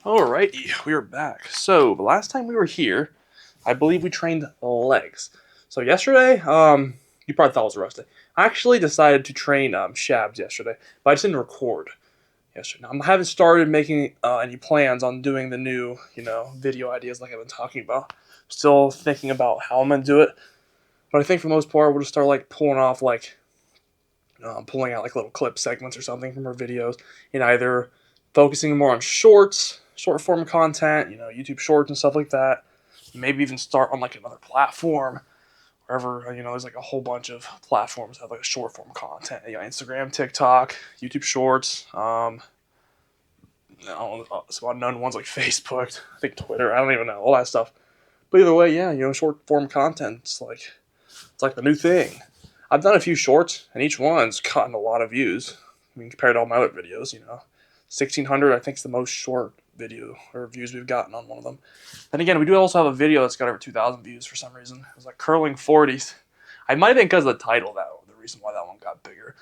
Alrighty, we are back. So the last time we were here, I believe we trained legs. So yesterday, you probably thought it was a rest day. I actually decided to train shabs yesterday, but I just didn't record yesterday. I haven't started making any plans on doing the new, video ideas like I've been talking about. Still thinking about how I'm gonna do it, but I think for the most part, we'll just start like pulling off pulling out like little clip segments or something from our videos, and either focusing more on short form content, YouTube Shorts and stuff like that. Maybe even start on like another platform, wherever there's like a whole bunch of platforms that have like short form content. Instagram, TikTok, YouTube Shorts. Some unknown ones like Facebook, I think Twitter. I don't even know all that stuff. But either way, yeah, short form content. It's like the new thing. I've done a few shorts, and each one's gotten a lot of views. I mean, compared to all my other videos, 1,600 I think is the most short video or views we've gotten on one of them. Then again, we do also have a video that's got over 2,000 views for some reason. It was like curling 40s. I might have been because of the title the reason why that one got bigger.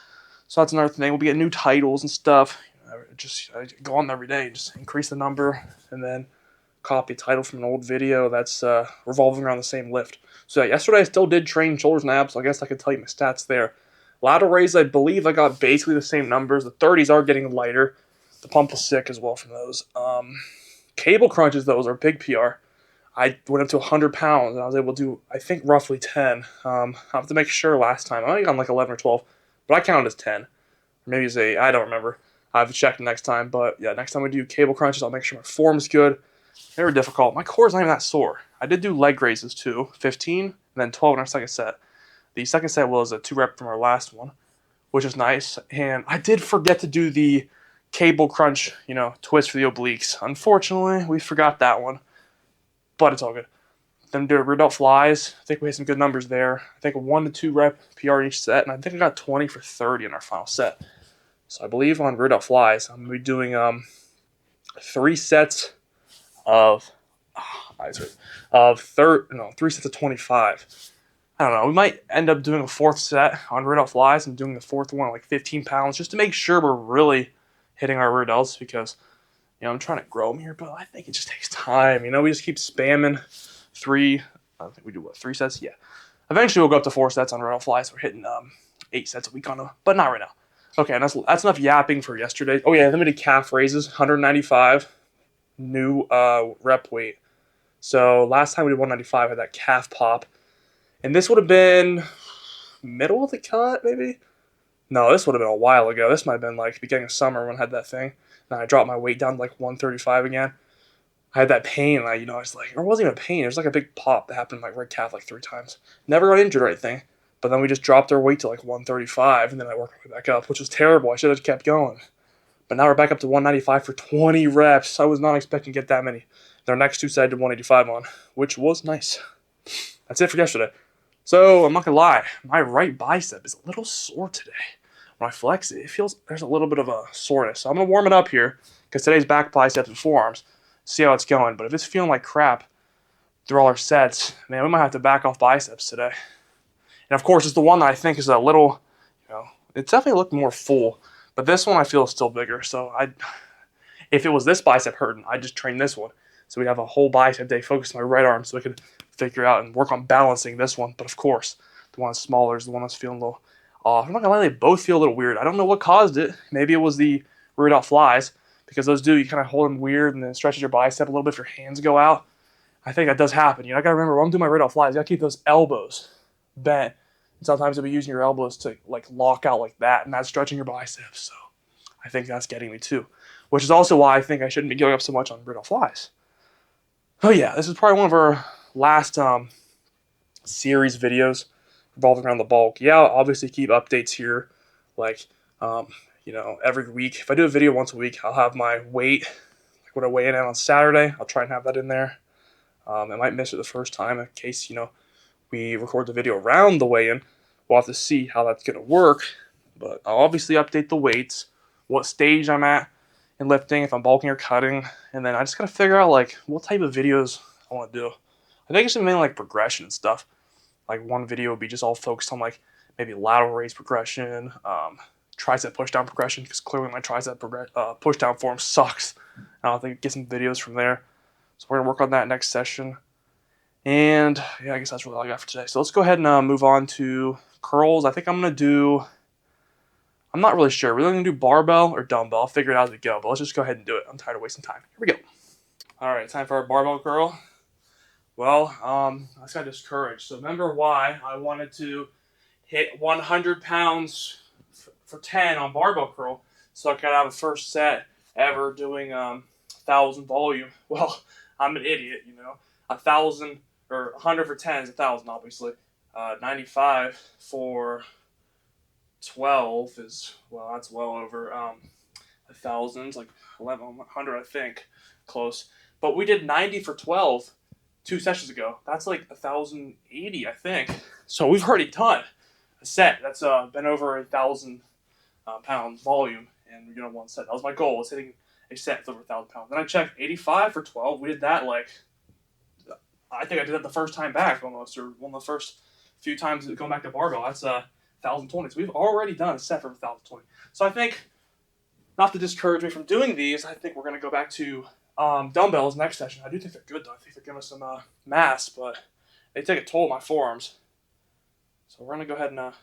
So that's another thing. We'll be getting new titles and stuff. I go on every day, just increase the number, and then copy a title from an old video that's revolving around the same lift. So yeah, yesterday I still did train shoulders and abs, so I guess I could tell you my stats there. Lateral raises, I believe I got basically the same numbers. The 30s are getting lighter. The pump was sick as well from those. Cable crunches, those are big PR. I went up to 100 pounds, and I was able to do, I think, roughly 10. I have to make sure last time. I only got like 11 or 12, but I counted as 10. Or maybe it's 8. I don't remember. I have to check next time. But yeah, next time we do cable crunches, I'll make sure my form's good. They were difficult. My core's not even that sore. I did do leg raises too, 15 and then 12 in our second set. The second set was a 2 rep from our last one, which is nice. And I did forget to do the cable crunch, twist for the obliques. Unfortunately, we forgot that one, but it's all good. Then do rear delt flies. I think we had some good numbers there. I think a 1 to 2 rep PR in each set, and I think I got 20 for 30 in our final set. So I believe on rear delt flies, I'm gonna be doing 3 sets of 3 sets of 25. I don't know. We might end up doing a 4th set on rear delt flies and doing the 4th one at like 15 pounds just to make sure we're really hitting our rear delts because I'm trying to grow them here, but I think it just takes time. We just keep spamming 3. I think we do 3 sets? Yeah. Eventually we'll go up to 4 sets on rear delt flies. We're hitting 8 sets a week on them, but not right now. Okay, and that's enough yapping for yesterday. Oh yeah, then we did calf raises, 195 new rep weight. So last time we did 195, I had that calf pop. And this would have been middle of the cut, maybe? No, this would have been a while ago. This might have been like beginning of summer when I had that thing. And I dropped my weight down to like 135 again. I had that pain, and I was like, it wasn't even a pain. It was like a big pop that happened in my right calf like 3 times. Never got injured or anything. But then we just dropped our weight to like 135, and then I worked my way back up, which was terrible. I should have kept going. But now we're back up to 195 for 20 reps. I was not expecting to get that many. Our next 2 sets I did 185 on, which was nice. That's it for yesterday. So I'm not gonna lie, my right bicep is a little sore today. When I flex it, feels there's a little bit of a soreness. So I'm gonna warm it up here because today's back biceps and forearms. See how it's going. But if it's feeling like crap through all our sets, man, we might have to back off biceps today. And of course, it's the one that I think is a little, it definitely looked more full. But this one I feel is still bigger. So if it was this bicep hurting, I'd just train this one. So we'd have a whole bicep day focused on my right arm so I could figure out and work on balancing this one. But of course, the one that's smaller is the one that's feeling a little off. I'm not gonna lie, they both feel a little weird. I don't know what caused it. Maybe it was the rear delt flies, because those you kind of hold them weird and then it stretches your bicep a little bit if your hands go out. I think that does happen. I gotta remember when I'm doing my rear delt flies, you gotta keep those elbows bent. And sometimes you'll be using your elbows to like lock out like that, and that's stretching your biceps. So I think that's getting me too. Which is also why I think I shouldn't be going up so much on rear delt flies. Oh yeah, this is probably one of our last series videos revolving around the bulk. Yeah, I'll obviously keep updates here, like every week. If I do a video once a week, I'll have my weight, like what I weigh in at on Saturday. I'll try and have that in there. I might miss it the first time in case we record the video around the weigh-in. We'll have to see how that's gonna work, but I'll obviously update the weights, what stage I'm at in lifting, if I'm bulking or cutting, and then I just gotta figure out like what type of videos I want to do. I think it's mainly like progression and stuff. Like one video would be just all focused on like maybe lateral raise progression, tricep pushdown progression because clearly my tricep pushdown form sucks. I think get some videos from there. So we're gonna work on that next session. And yeah, I guess that's really all I got for today. So let's go ahead and move on to curls. I think I'm gonna do. I'm not really sure. We're gonna do barbell or dumbbell. I'll figure it out as we go. But let's just go ahead and do it. I'm tired of wasting time. Here we go. All right, time for our barbell curl. Well, I just got discouraged. So remember why I wanted to hit 100 pounds for 10 on barbell curl, so I could have a first set ever doing 1,000 volume. Well, I'm an idiot, 1,000 or 100 for 10 is 1,000, obviously. 95 for 12 is, well, that's well over 1,000, like 1,100, I think, close. But we did 90 for 12 2 sessions ago. That's like 1,080, I think. So we've already done a set that's been over 1,000 pounds volume in one set. That was my goal, was hitting a set with over 1,000 pounds. Then I checked 85 for 12. We did that I think I did that the first time back almost, or one of the first few times going back to barbell. That's 1,020. So we've already done a set for 1,020. So I think, not to discourage me from doing these, I think we're going to go back to dumbbells next session. I do think they're good though. I think they're giving us some mass, but they take a toll on my forearms. So we're gonna go ahead and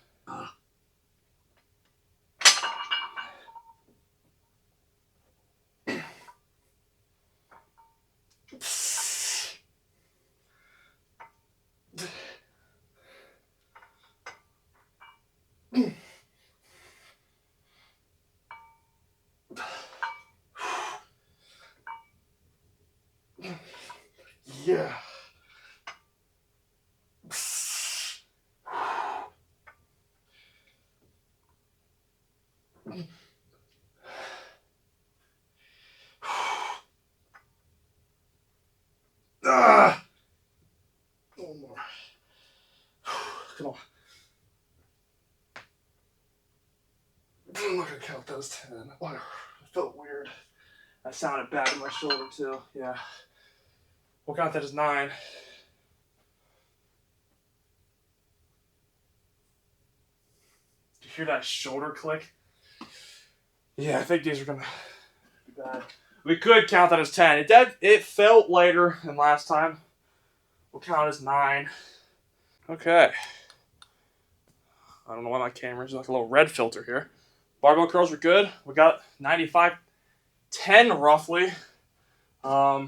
yeah. One more. Come on. I'm not gonna count those 10. Wow, it felt weird. That sounded bad in my shoulder too. Yeah. We'll count that as 9. Did you hear that shoulder click? Yeah, I think these are gonna be bad. We could count that as 10. It felt lighter than last time. We'll count it as 9. Okay. I don't know why my camera's like a little red filter here. Barbell curls are good. We got 95, 10 roughly. I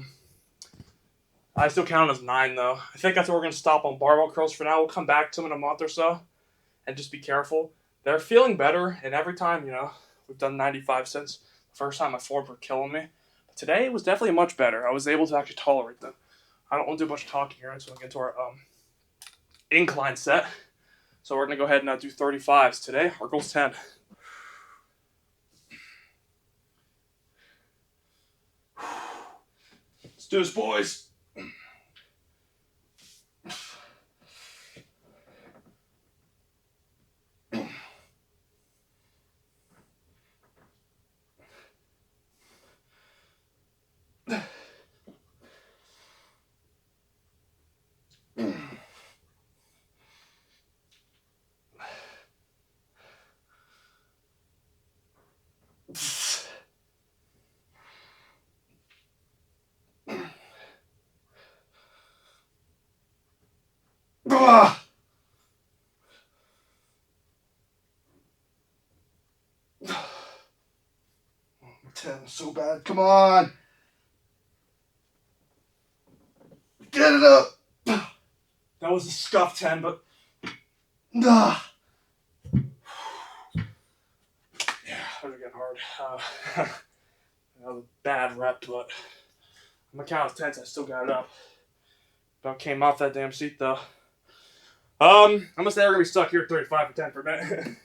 still count it as 9 though. I think that's where we're going to stop on barbell curls for now. We'll come back to them in a month or so and just be careful. They're feeling better, and every time, we've done 95 since the first time my forearms were killing me. But today it was definitely much better. I was able to actually tolerate them. I don't want to do a bunch of talking here, so we'll get to our incline set. So we're going to go ahead and do 35s today. Our goal's 10. Let's do this, boys. Ah! 10, so bad. Come on. Get it up. That was a scuff 10, but yeah, that was getting hard. That was a bad rep, but I'm gonna count as 10. I still got it up. Don't came off that damn seat though. I'm gonna say we're gonna be stuck here at 35 for 10 for a minute.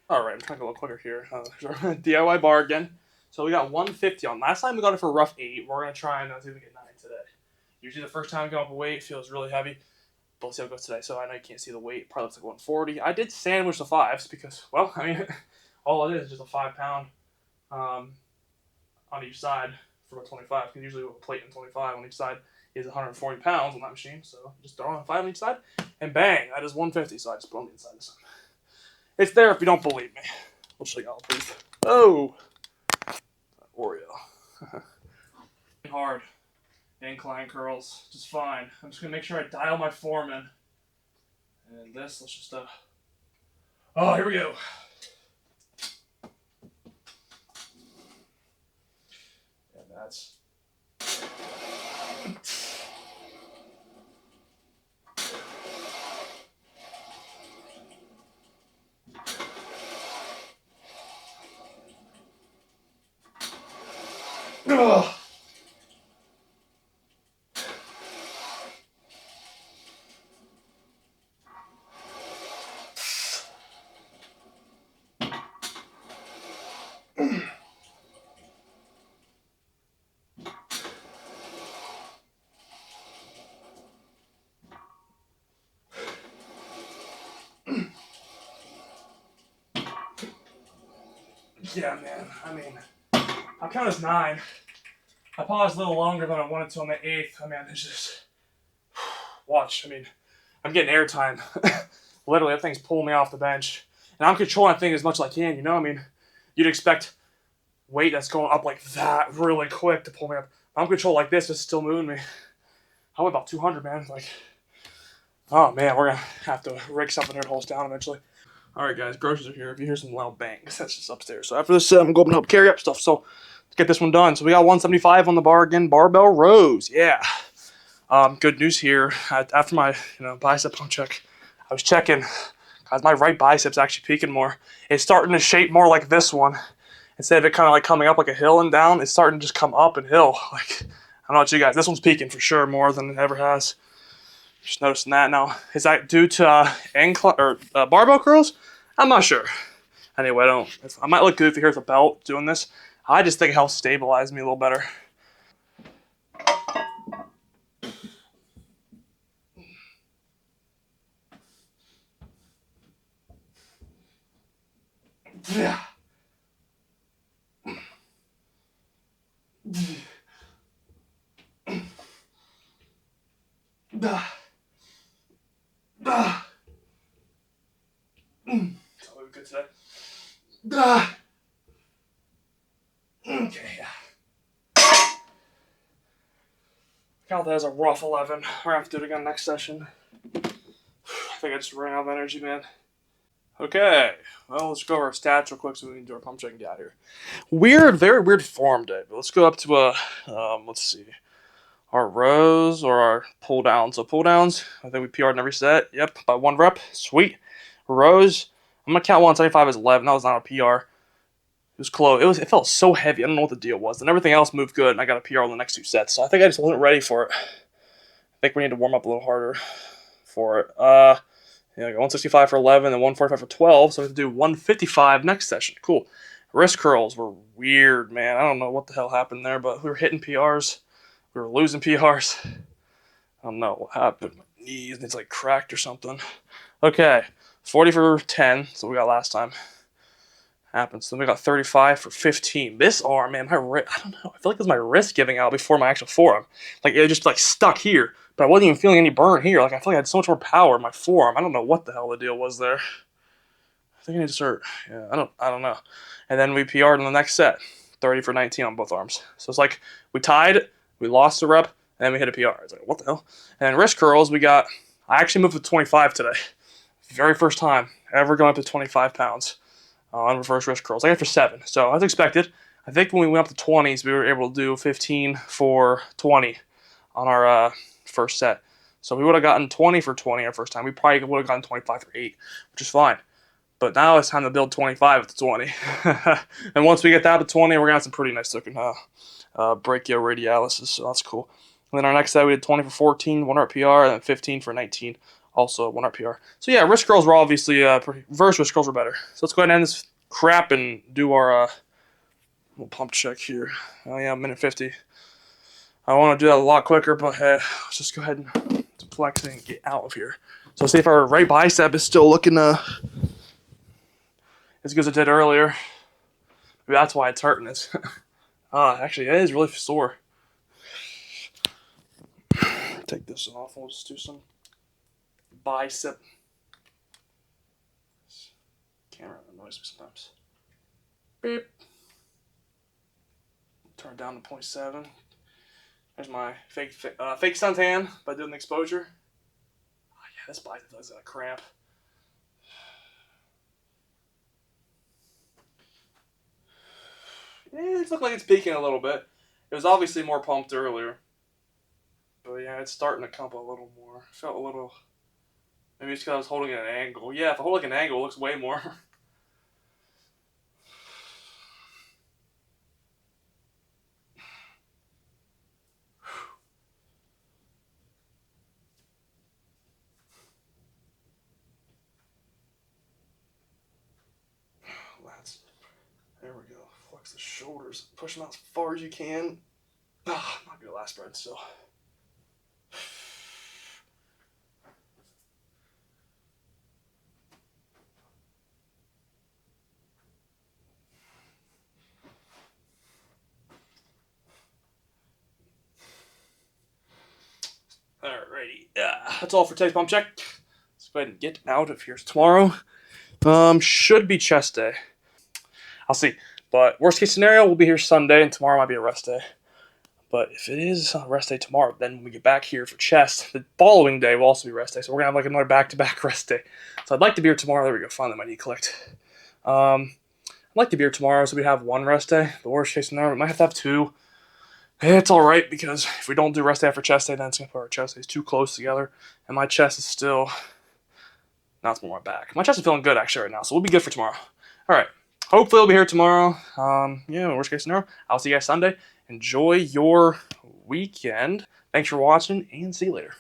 All right, I'm trying to go a little quicker here. There's our DIY bar again. So we got 150 on. Last time we got it for a rough 8. We're gonna try and see if we get 9 today. Usually the first time we go up a weight feels really heavy. But let's see how it goes today. So I know you can't see the weight. Probably looks like 140. I did sandwich the 5s because, well, I mean, all it is just a 5-pound on each side for a 25. Because usually with a plate and 25 on each side is 140 pounds on that machine. So just throw on 5 on each side, and bang, that is 150. So I just put on the inside of this one. It's there if you don't believe me. We'll show y'all proof. Oh, Oreo. Hard. Incline curls, just fine. I'm just gonna make sure I dial my form in. And this, let's just oh, here we go. And that's ugh. Yeah, man. I mean, I'll count as 9. I paused a little longer than I wanted to on the 8th. I mean, it's just watch. I mean, I'm getting airtime. Literally, that thing's pulling me off the bench, and I'm controlling that thing as much as I can. You know, I mean, you'd expect weight that's going up like that really quick to pull me up. I'm controlled like this, it's still moving me. I went about 200, man. Like, oh man, we're gonna have to rig something here to hold us down eventually. All right, guys, groceries are here. If you hear some loud bangs, that's just upstairs. So after this set, I'm gonna go up and help carry up stuff. So let's get this one done. So we got 175 on the bar again. Barbell rows, yeah. Good news here. After my bicep pump check, I was checking. Guys, my right bicep's actually peaking more. It's starting to shape more like this one. Instead of it kind of like coming up like a hill and down, it's starting to just come up and hill. Like, I don't know about you guys. This one's peaking for sure more than it ever has. Just noticing that now. Is that due to barbell curls? I'm not sure. Anyway, I might look goofy here with a belt doing this. I just think it helps stabilize me a little better. Yeah. So we good today. Okay, yeah. Count that as a rough 11. We're gonna have to do it again next session. I think I just ran out of energy, man. Okay, well, let's go over our stats real quick so we can do our pump check and get out here. Very weird form day. But let's go up to let's see, our rows or our pull downs. So pull downs, I think we PR'd in every set. Yep, by 1 rep. Sweet. Rows, I'm gonna count 175 as 11. That was not a PR. It was close. It felt so heavy. I don't know what the deal was. And everything else moved good, and I got a PR on the next 2 sets. So I think I just wasn't ready for it. I think we need to warm up a little harder for it. Yeah, 165 for 11 and 145 for 12. So we have to do 155 next session. Cool. Wrist curls were weird, man. I don't know what the hell happened there, but we were hitting PRs. We were losing PRs. I don't know what happened. My knees, it's like cracked or something. Okay, 40 for 10. So we got last time. Happens. So then we got 35 for 15. This arm, man, my wrist, I don't know. I feel like it was my wrist giving out before my actual forearm. Like it just like stuck here, but I wasn't even feeling any burn here. Like I feel like I had so much more power in my forearm. I don't know what the hell the deal was there. I think I need to start. Yeah, I don't know. And then we PR'd in the next set, 30 for 19 on both arms. So it's like we tied, we lost a rep, and then we hit a PR. It's like what the hell? And wrist curls, we got. I actually moved to 25 today. Very first time ever going up to 25 pounds on reverse wrist curls. I got for 7, so as expected. I think when we went up to 20s, we were able to do 15 for 20 on our first set. So we would have gotten 20 for 20 our first time. We probably would have gotten 25 for 8, which is fine. But now it's time to build 25 with the 20. And once we get that to 20, we're going to have some pretty nice looking brachioradialis, so that's cool. And then our next set, we did 20 for 14, 1 rep PR, and then 15 for 19, also 1 rep PR. So yeah, wrist curls were obviously, reverse wrist curls were better. So let's go ahead and end this crap and do our little pump check here. Oh yeah, minute 50. I want to do that a lot quicker, but let's just go ahead and flex and get out of here. So see if our right bicep is still looking as good as it did earlier. Maybe that's why it's hurting us. Actually, it is really sore. Take this off. We'll just do some bicep. Camera annoys me sometimes. Beep. Turn it down to 0.7. There's my fake suntan by doing the exposure. Oh, yeah, this bicep does a cramp. Yeah, it looks like it's peaking a little bit. It was obviously more pumped earlier. But yeah, it's starting to come up a little more. Felt a little. Maybe it's because I was holding it at an angle. Yeah, if I hold like an angle, it looks way more. Lats. There we go. Flex the shoulders. Push them out as far as you can. Ah, might be the last spread still. Alrighty. That's all for today's pump check. Let's go ahead and get out of here. Tomorrow, should be chest day. I'll see. But worst case scenario, we'll be here Sunday, and tomorrow might be a rest day. But if it is a rest day tomorrow, then when we get back here for chest, the following day will also be rest day. So we're gonna have like another back-to-back rest day. So I'd like to be here tomorrow. There we go. Finally, my knee clicked. I'd like to be here tomorrow, so we have one rest day. The worst case scenario, we might have to have two. It's all right because if we don't do rest day after chest day, then it's gonna put our chest days too close together, and my chest is still. Now it's more my back. My chest is feeling good actually right now, so we'll be good for tomorrow. All right. Hopefully, we'll be here tomorrow. Yeah, worst case scenario, I'll see you guys Sunday. Enjoy your weekend. Thanks for watching, and see you later.